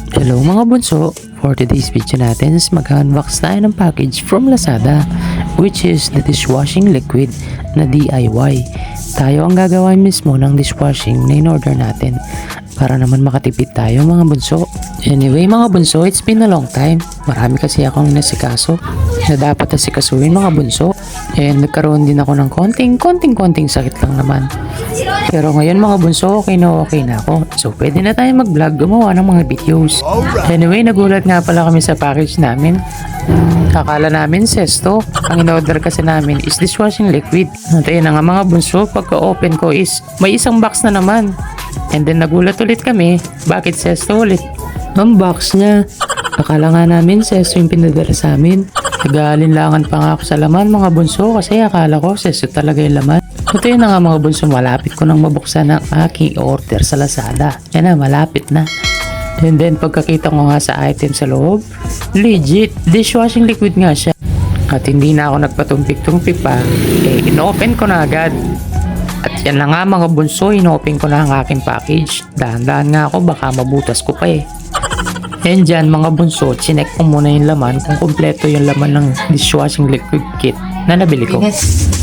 Hello mga bunso, for today's video natin is mag-unbox tayo ng package from Lazada, which is the dishwashing liquid na DIY. Tayo ang gagawa mismo ng dishwashing na in-order natin para naman makatipid tayo mga bunso. Anyway mga bunso, it's been a long time. Marami kasi akong nasikaso na dapat asikasuhin mga bunso. And nagkaroon din ako ng konting sakit lang naman. Pero ngayon mga bunso, okay na ako. So pwede na tayo mag-vlog, gumawa ng mga videos. Anyway, nagulat nga pala kami sa package namin. Akala namin sesto. Ang in-order kasi namin is dishwashing liquid. At ayun na nga mga bunso, pagka-open ko is may isang box na naman. And then nagulat ulit kami, bakit sesto ulit? Ang box niya. Akala nga namin sesto yung pinadala sa amin. Nag-aalinlangan pa nga ako sa laman mga bunso kasi akala ko sesto talaga yung laman. Ito yun na nga mga bunso, malapit ko nang mabuksan ang aking order sa Lazada. Yan na, malapit na. And then pagkakita ko nga sa item sa loob, legit, dishwashing liquid nga siya. At hindi na ako nagpatumpik-tumpik pa, in-open ko na agad. At yan na nga mga bunso, in-open ko na ang aking package. Dahan-dahan nga ako, baka mabutas ko pa And dyan mga bunso, chinek ko muna yung laman kung kumpleto yung laman ng dishwashing liquid kit na nabili ko.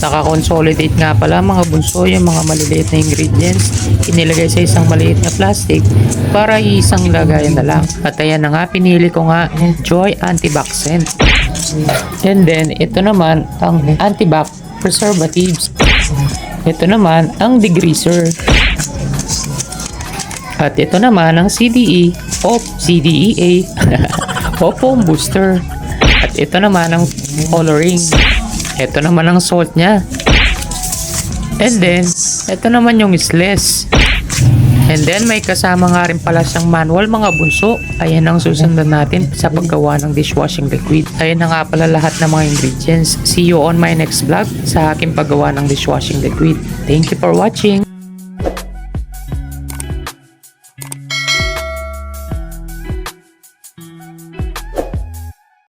Naka-consolidate nga pala mga bunso yung mga maliliit na ingredients. Inilagay sa isang maliit na plastic para isang lagayan na lang. At ayan na nga, pinili ko nga Joy Antibac Scent. And then, ito naman ang Antibac Preservatives. Ito naman ang degreaser. At ito naman ang CDE o CDEA o foam booster. At ito naman ang coloring. Ito naman ang salt niya. And then, ito naman yung slice. And then, may kasama nga rin pala siyang manual mga bunso. Ayan ang susundan natin sa paggawa ng dishwashing liquid. Ayan na nga pala lahat ng mga ingredients. See you on my next vlog sa aking paggawa ng dishwashing liquid. Thank you for watching.